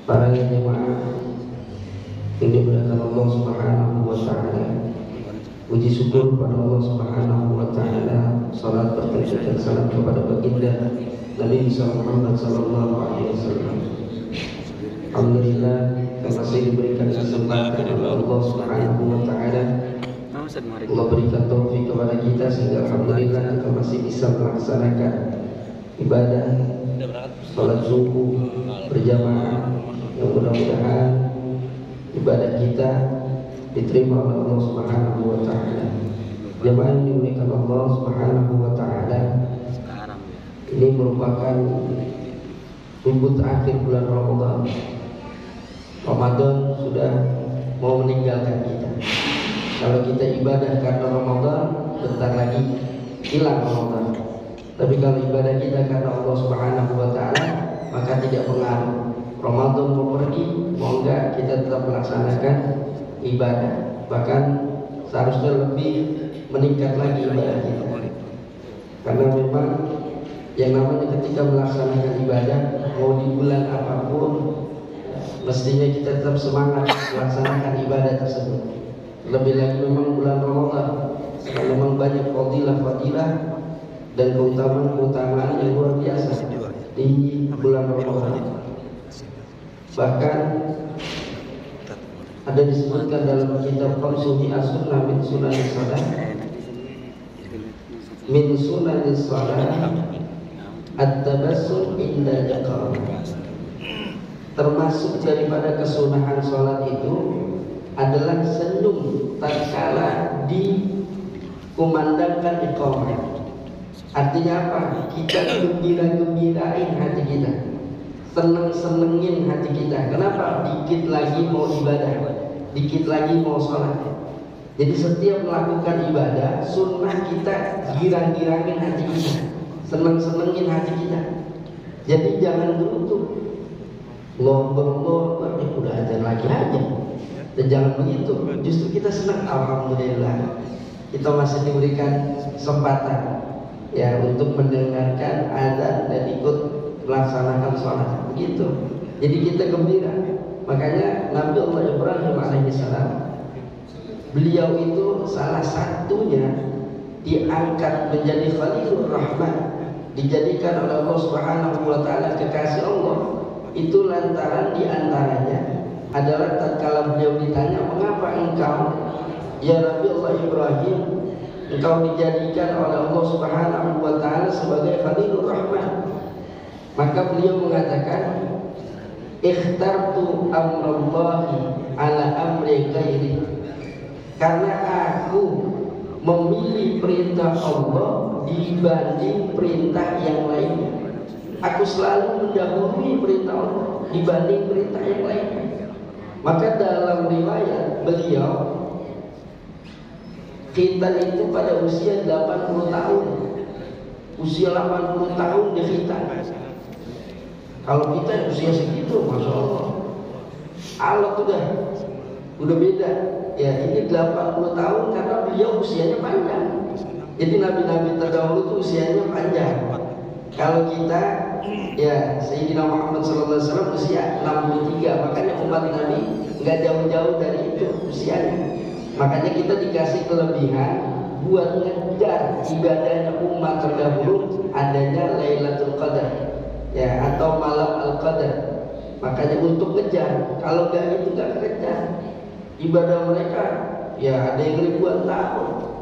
Para jemaah yang dimuliakan Allah Subhanahu wa taala. Puji syukur kepada Allah Subhanahu wa taala. Salat berterima dan salam kepada baginda Nabi Muhammad sallallahu alaihi wasallam. Alhamdulillah, kita masih diberikan kesempatan oleh Allah Subhanahu wa taala. Allah berikan taufik kepada kita sehingga alhamdulillah kita masih bisa melaksanakan ibadah salat subuh berjamaah. Yang mudah-mudahan ibadah kita diterima oleh Allah Subhanahu wa taala. Jemaah yang dimuliakan Allah Subhanahu wa taala, ini merupakan minggu terakhir bulan Ramadan. Ramadan sudah mau meninggalkan kita. Kalau kita ibadah karena Ramadan, bentar lagi hilang Ramadan. Tapi kalau ibadah kita karena Allah Subhanahu wa taala, maka tidak pengaruh. Ramadan mau pergi, mau enggak, kita tetap melaksanakan ibadah. Bahkan seharusnya lebih meningkat lagi ibadah kita. Karena memang yang namanya ketika melaksanakan ibadah, mau di bulan apapun, mestinya kita tetap semangat melaksanakan ibadah tersebut. Lebih lagi memang bulan Ramadan, karena memang banyak fadilah-fadilah dan keutamaan-keutamaan yang luar biasa di bulan Ramadan. Bahkan ada disebutkan dalam kitab Qamsuni As-Sunnah min Sunanis Salah, min Sunanis Salah at-tabassum inda iqamah. Termasuk daripada kesunahan salat itu adalah senyum tatkala dikumandangkan iqamah. Artinya apa? Kita gembira-gembirain hati kita, seneng-senengin hati kita. Kenapa? Dikit lagi mau ibadah, dikit lagi mau sholat. Jadi setiap melakukan ibadah, sunnah kita girang-girangin hati kita, seneng-senengin hati kita. Jadi jangan gerutu, lomba udah aja lagi aja. Dan jangan begitu. Justru kita senang, alhamdulillah kita masih diberikan kesempatan ya untuk mendengarkan azan dan ikut melaksanakan sholat. Begitu. Jadi kita gembira. Makanya Nabi Allah Ibrahim alaihissalam, beliau itu salah satunya diangkat menjadi Khalilur Rahman, dijadikan oleh Allah Subhanahu wa taala kekasih Allah. Itu lantaran diantaranya adalah tatkala beliau ditanya, mengapa engkau ya Nabi Allah Ibrahim, engkau dijadikan oleh Allah Subhanahu wa taala sebagai Khalilur Rahman? Maka beliau mengatakan, ikhtartu amrallahi ala amri ghairi. Karena aku memilih perintah Allah dibanding perintah yang lainnya. Aku selalu mendahului perintah Allah dibanding perintah yang lainnya. Maka dalam riwayat beliau, khitan itu pada usia 80 tahun. Usia 80 tahun dia khitan. Kalau kita usia segitu, masya Allah, Allah udah beda. Ya ini 80 tahun karena beliau usianya panjang. Jadi nabi-nabi terdahulu itu usianya panjang. Kalau kita, ya Sayyidina Muhammad SAW usia 63, makanya umat Nabi nggak jauh-jauh dari itu usianya. Makanya kita dikasih kelebihan buat ngejar ibadahnya umat terdahulu, adanya Lailatul Qadar, ya atau malam Al-Qadar. Makanya untuk ngejar, kalau nggak itu nggak kejar. Ibadah mereka ya ada yang ribuan tahun,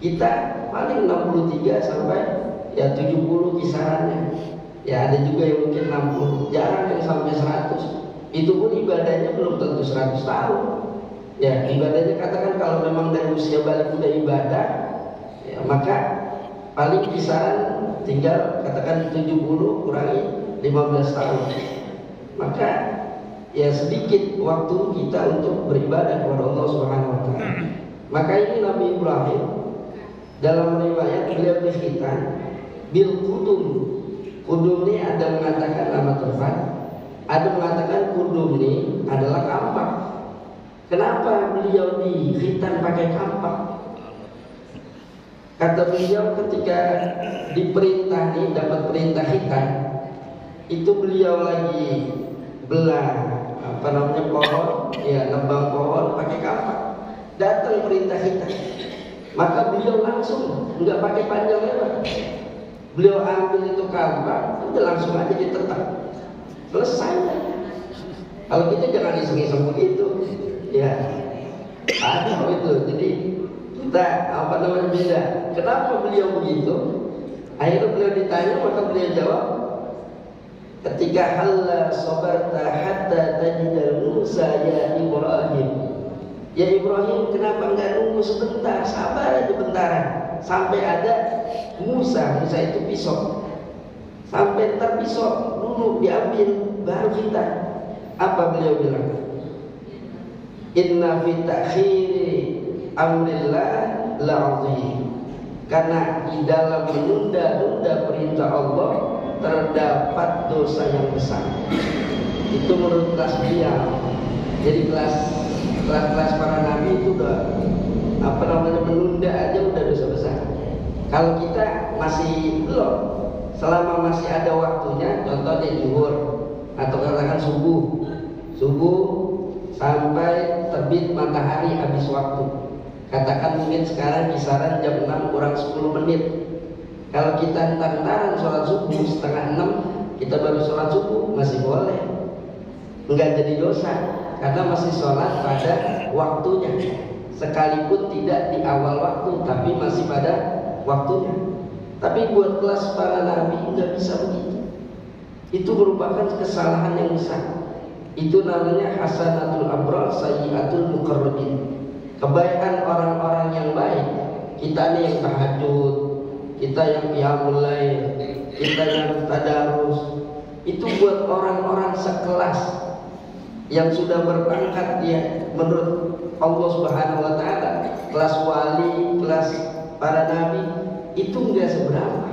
kita paling 63 sampai ya 70 kisarannya. Ya ada juga yang mungkin 60, jarang yang sampai 100. Itu pun ibadahnya belum tentu 100 tahun. Ya ibadahnya katakan kalau memang dari usia balik udah ibadah, ya maka paling kisaran tinggal katakan 70 kurangi 15 tahun. Maka ya sedikit waktu kita untuk beribadah kepada Allah Subhanahu wa taala. Maka ini Nabi Ibrahim dalam riwayat beliau berkhitan bil qudum. Qudum ini ada mengatakan nama tempat, ada mengatakan qudum ini adalah kampak. Kenapa beliau dikhitan pakai kampak? Kata beliau ketika diperintah nih, dapat perintah khitan, itu beliau lagi belah pohon, ya nebang pohon pakai kapak. Datang perintah kita, maka beliau langsung, nggak pakai panjang lebar. Beliau ambil itu kapak, udah langsung aja ditetak, selesai. Kalau kita jangan iseng-iseng begitu, ya ada itu. Jadi kita beda. Kenapa beliau begitu? Akhirnya beliau ditanya, maka beliau jawab, ketika halla sabarta hatta tajidal Musa ya Ibrahim. Ya Ibrahim, kenapa enggak nunggu sebentar? Sabar aja bentaran sampai ada Musa. Musa itu pisau. Sampai ntar pisau dulu diambil, baru kita. Apa beliau bilang? Inna fi ta'khiri amrillah la'azim. Karena di dalam menunda-nunda perintah Allah terdapat dosa yang besar. Itu menurut kelas beliau. Jadi kelas para nabi itu udah menunda aja udah dosa besar. Kalau kita masih belum, selama masih ada waktunya, contohnya zuhur atau katakan subuh sampai terbit matahari habis waktu. Katakan mungkin sekarang kisaran jam 6 kurang 10 menit. Kalau kita entar-entaran sholat subuh setengah 6, kita baru sholat subuh, masih boleh, enggak jadi dosa. Karena masih sholat pada waktunya, sekalipun tidak di awal waktu, tapi masih pada waktunya. Tapi buat kelas para nabi nggak bisa begitu. Itu merupakan kesalahan yang besar. Itu namanya hasanatul abrar sayyiatul muqarrabin. Kebaikan orang-orang yang baik, kita nih yang tahajud, kita yang qiyamul lail, kita yang tadarus, itu buat orang-orang sekelas yang sudah berpangkat dia menurut Allah Subhanahu wa taala, kelas wali, kelas para nabi, itu enggak seberapa.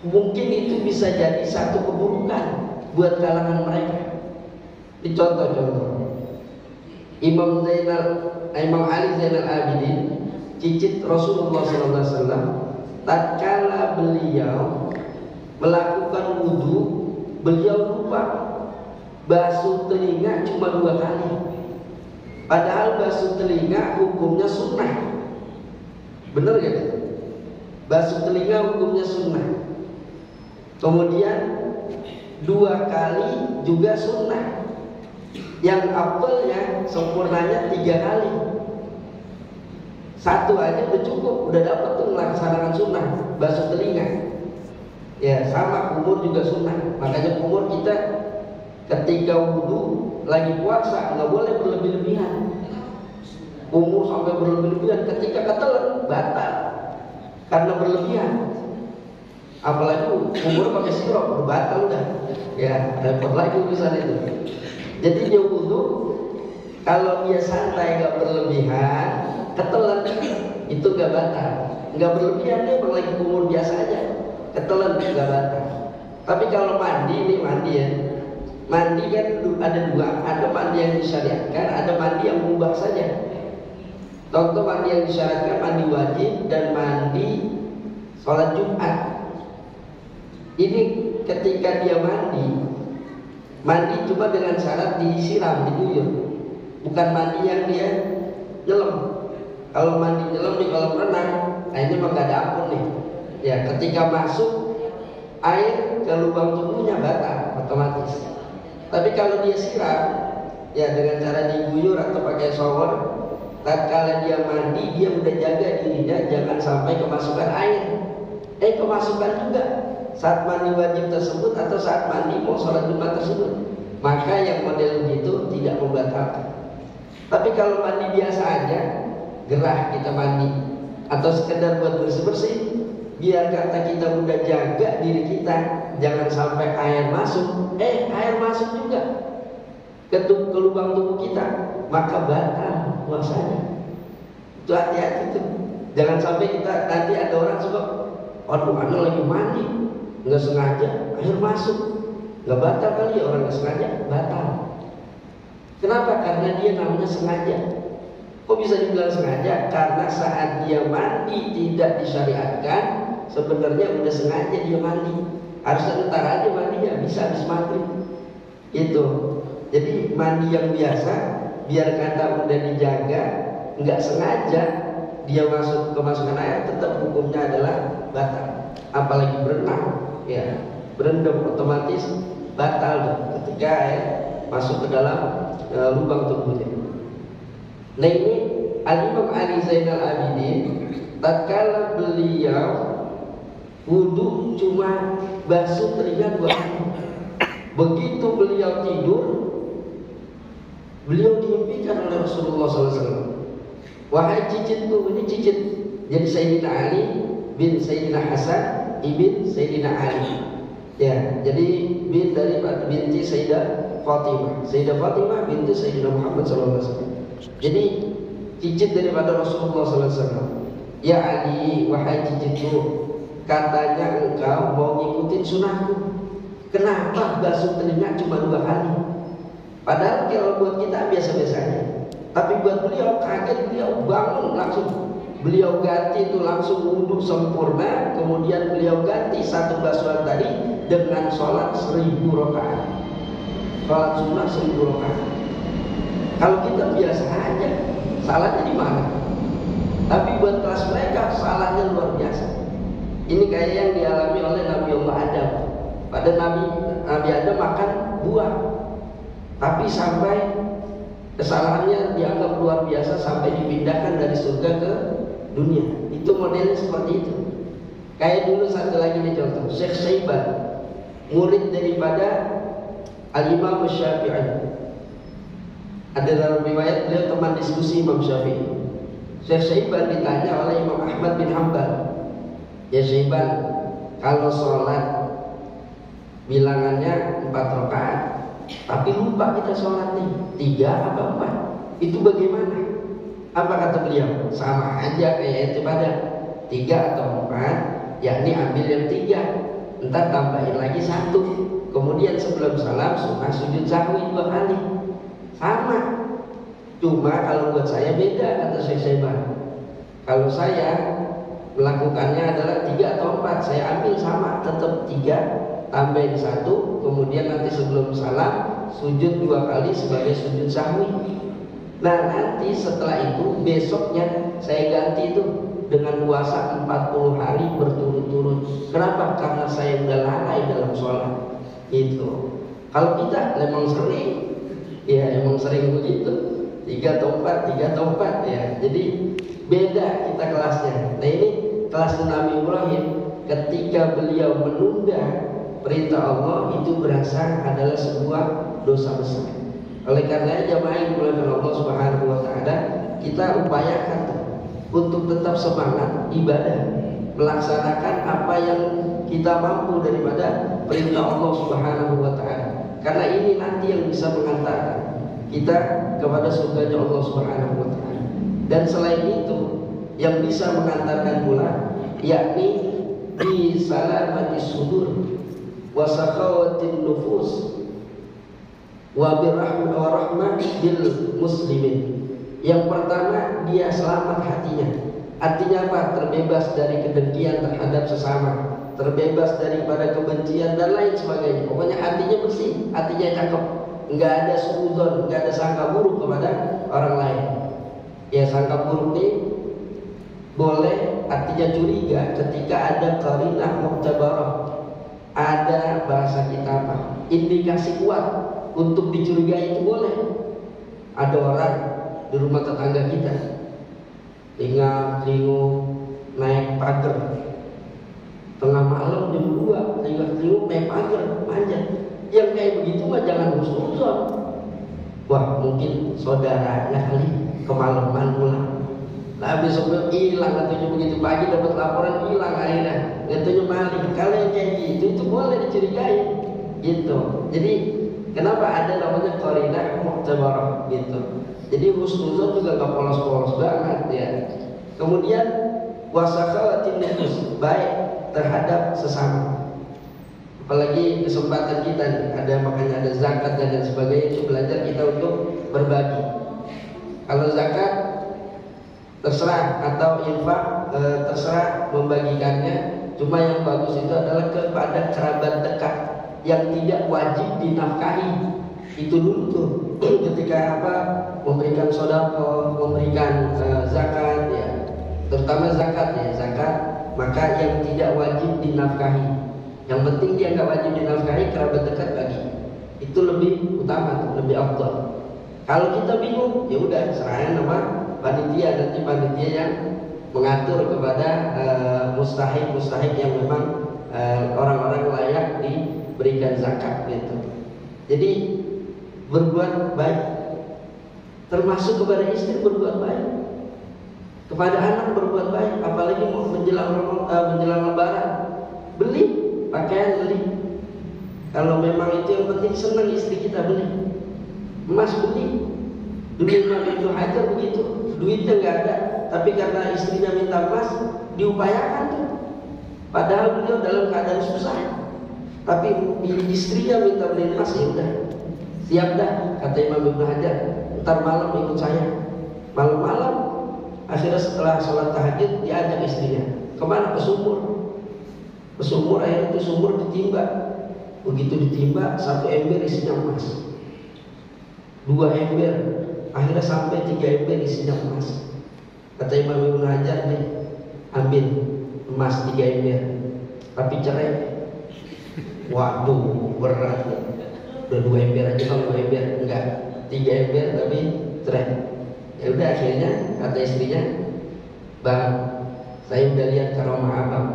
Mungkin itu bisa jadi satu keburukan buat kalangan mereka. Di contoh-contoh Imam Ali Zainal Abidin, cicit Rasulullah SAW, tatkala beliau melakukan wudu, beliau lupa basuh telinga cuma 2 kali. Padahal basuh telinga hukumnya sunnah. Bener gak? Basuh telinga hukumnya sunnah. Kemudian 2 kali juga sunnah. Yang afdalnya, sempurnanya 3 kali. 1 aja udah cukup, udah dapat tuh melaksanakan sunnah basuh telinga. Ya sama, kumur juga sunnah. Makanya kumur kita ketika wudhu lagi puasa nggak boleh berlebih-lebihan. Kumur sampai berlebih-lebihan, ketika ketelan batal karena berlebihan. Apalagi kumur pakai sirup, batal udah. Ya repot lagi urusan itu. Jadi dia wudhu, kalau dia santai nggak berlebihan, ketelan itu nggak batal. Nggak berlebihan, dia lagi kumur biasa aja, ketelan nggak batal. Tapi kalau mandi ya. Mandi kan ada 2, ada mandi yang disyariatkan, ada mandi yang mubah saja. Contoh mandi yang disyariatkan, mandi wajib dan mandi sholat Jumat. Ini ketika dia mandi cuma dengan syarat disiram, diguyur, bukan mandi yang dia nyelam. Kalau mandi nyelam di kolam renang, ini mah gak ada ampun nih. Ya ketika masuk air ke lubang tubuhnya batal otomatis. Tapi kalau dia siram, ya dengan cara diguyur atau pakai shower, tatkala dia mandi, dia udah jaga dirinya jangan sampai kemasukan air. Kemasukan juga saat mandi wajib tersebut atau saat mandi mau sholat Jumat tersebut. Maka yang model begitu tidak membatalkan. Tapi kalau mandi biasa aja, gerah kita mandi, atau sekedar buat bersih-bersih, biar kata kita udah jaga diri kita, jangan sampai air masuk. Air masuk juga ke lubang tubuh kita, maka batal puasanya. Itu hati-hati tuh. Jangan sampai kita nanti ada orang suka, aduh anak lagi mandi, nggak sengaja air masuk, nggak batal kali ya, orang nggak sengaja batal. Kenapa? Karena dia namanya sengaja. Kok bisa dibilang sengaja? Karena saat dia mandi tidak disyariatkan, sebenarnya udah sengaja dia mandi. Harusnya ntar aja mandinya, bisa habis maghrib. Itu. Jadi mandi yang biasa, biar kata udah dijaga, nggak sengaja dia kemasukan air, tetap hukumnya adalah batal. Apalagi berenang, ya berendam otomatis batal ketika air masuk ke dalam lubang tubuhnya. Nah ini Al-Imam Ali Zainal Abidin, tatkala beliau wudu cuma basuh telinga 2 kali. Begitu beliau tidur, beliau dimimpikan oleh Rasulullah SAW. Wahai cicitku, ini cicit. Jadi Sayyidina Ali bin Sayyidina Hasan ibn Sayyidina Ali. Ya, jadi bin dari binti Sayyidah Fatimah. Sayyidah Fatimah binti Sayyidina Muhammad SAW. Jadi cicit daripada Rasulullah SAW. Ya Ali, wahai cicitku, katanya engkau mau ngikutin sunahku. Kenapa basuh telinga cuma 2 kali? Padahal kalau buat kita biasa-biasa aja. Tapi buat beliau kaget, beliau bangun langsung. Beliau ganti itu langsung wudhu sempurna. Kemudian beliau ganti 1 basuhan tadi dengan sholat 1000 rakaat. Sholat sunnah 1000 rakaat. Kalau kita biasa aja, salahnya di mana? Tapi buat kelas mereka salahnya luar biasa. Ini kayak yang dialami oleh Nabi Allah Adam. Pada Nabi Adam makan buah, tapi sampai kesalahannya dianggap luar biasa sampai dipindahkan dari surga ke dunia. Itu modelnya seperti itu. Kayak dulu satu lagi nih contoh, Syekh Syaiban, murid daripada Al-Imam Syafi'i. Ada dalam riwayat beliau teman diskusi Imam Syafi'i. Syekh Syaiban ditanya oleh Imam Ahmad bin Hanbal, ya Syaiban, kalau sholat bilangannya 4 rakaat, tapi lupa kita sholat nih 3 apa 4, itu bagaimana? Apa kata beliau? Sama aja kayak itu pada 3 atau 4, yakni ambil yang 3, entar tambahin lagi 1, kemudian sebelum salam sunnah sujud sahwi 2 kali. Sama. Cuma kalau buat saya beda, kata Syekh Syaiban. Kalau saya melakukannya adalah 3 atau 4, saya ambil sama, tetap 3, tambahin 1, kemudian nanti sebelum salam sujud 2 kali sebagai sujud sahwi. Nah nanti setelah itu besoknya saya ganti itu dengan puasa 40 hari berturut-turut. Kenapa? Karena saya udah lalai dalam sholat. Itu. Kalau kita memang sering, ya emang sering begitu. 3 atau 4, 3 atau 4 ya. Jadi beda kita kelasnya. Nah ini kelas Nabi Ibrahim, ketika beliau menunda perintah Allah, itu berasa adalah sebuah dosa besar. Oleh karena jamaah yang dimuliakan Allah Subhanahu wa taala, kita upayakan untuk tetap semangat ibadah, melaksanakan apa yang kita mampu daripada perintah Allah Subhanahu wa taala. Karena ini nanti yang bisa mengantarkan kita kepada surganya Allah Subhanahu wa taala. Dan selain itu yang bisa mengantarkan pula yakni di salamati sudur wa sakhawatin nufus wa birahmah bil muslimin. Yang pertama, dia selamat hatinya. Artinya apa? Terbebas dari kedengkian terhadap sesama, terbebas daripada kebencian dan lain sebagainya. Pokoknya hatinya bersih, hatinya cakep, nggak ada suudzon, nggak ada sangka buruk kepada orang lain. Ya sangka buruk ini boleh, artinya curiga ketika ada qarinah mu'tabarah, ada bahasa kita apa? Indikasi kuat untuk dicurigai itu boleh. Ada orang di rumah tetangga kita lingu naik pagar tengah malam jam 2, lingu naik pagar manjat. Yang kayak begitu mah jangan husnuzon. Wah mungkin saudaranya kali kemalaman pulang. Lah besoknya hilang, katanya begitu pagi dapat laporan hilang akhirnya, katanya maling. Kalau yang kayak gitu itu boleh dicurigai gitu. Jadi kenapa ada namanya qarinah mu'tabarah gitu. Jadi husnuzon juga gak polos-polos banget ya. Kemudian wasakhawatin nufus, baik terhadap sesama. Apalagi kesempatan kita nih, ada makanya ada zakat dan lain sebagainya, itu belajar kita untuk berbagi. Kalau zakat terserah atau infak terserah membagikannya, cuma yang bagus itu adalah kepada kerabat dekat yang tidak wajib dinafkahi. Itu dulu tuh ketika memberikan sedekah, memberikan zakat ya, terutama zakat ya, zakat maka yang tidak wajib dinafkahi. Yang penting dia nggak wajib dinafkahi, kerabat dekat bagi. Itu lebih utama, lebih afdal. Kalau kita bingung, ya udah serahkan sama panitia, nanti panitia yang mengatur kepada mustahik yang memang orang-orang layak diberikan zakat gitu. Jadi berbuat baik, termasuk kepada istri berbuat baik, kepada anak berbuat baik, apalagi mau menjelang Lebaran, beli pakaian, beli. Kalau memang itu yang penting, senang istri kita beli, emas beli. Dulu Imam Ibnu Hajar begitu, duitnya nggak ada, tapi karena istrinya minta emas, diupayakan tuh. Padahal beliau dalam keadaan susah, tapi istrinya minta beli emas, ya udah, siap dah, kata Imam Ibnu Hajar, ntar malam ikut saya. Malam-malam, akhirnya setelah sholat tahajud diajak istrinya, kemana? Ke sumur. Ke sumur, akhirnya itu sumur ditimba. Begitu ditimba, 1 ember isinya emas, 2 ember, akhirnya sampai 3 ember isinya emas. Kata Imam Ibnu Hajar, nih ambil emas 3 ember, tapi cerai. Waduh, berat. Udah 2 ember aja, bang, 2 ember enggak, 3 ember tapi cerai. Ya udah, akhirnya kata istrinya, bang, saya udah lihat karomah abang,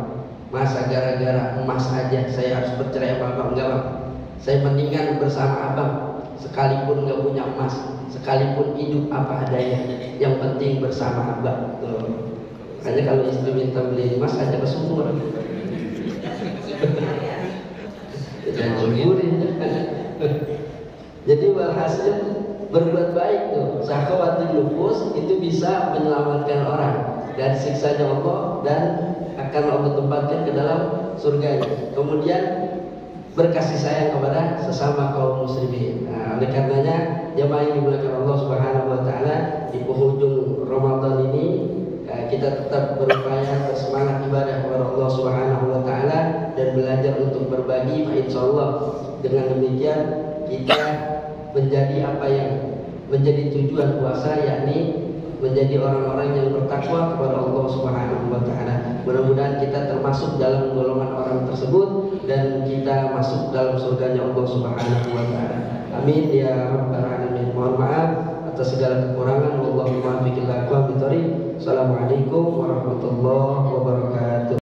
masa gara-gara emas aja saya harus bercerai sama abang? Enggak bang, saya mendingan bersama abang, sekalipun nggak punya emas, sekalipun hidup apa adanya, yang penting bersama abang. Tuh. Makanya kalau istri minta beli emas, aja ke sumur. Jangan cemburin. Jadi walhasil berbuat baik tuh, zakhawatul nufus itu bisa menyelamatkan orang dari siksanya Allah dan akan Allah tempatkan ke dalam surga. Kemudian berkasih sayang kepada sesama kaum muslimin. Nah, oleh karenanya jemaah yang dimuliakan Allah Subhanahu wa taala, di penghujung Ramadan ini kita tetap berupaya bersemangat ibadah kepada Allah Subhanahu wa taala dan belajar untuk berbagi. Insyaallah dengan demikian kita menjadi apa yang menjadi tujuan puasa, yakni menjadi orang-orang yang bertakwa kepada Allah Subhanahu wa taala. Mudah-mudahan kita termasuk dalam golongan orang tersebut dan kita masuk dalam surganya Allah Subhanahu wa taala. Amin ya rabbal alamin. Mohon maaf atas segala kekurangan. Wallahu muwaffiq ila aqwamit thoriq. Assalamualaikum warahmatullahi wabarakatuh.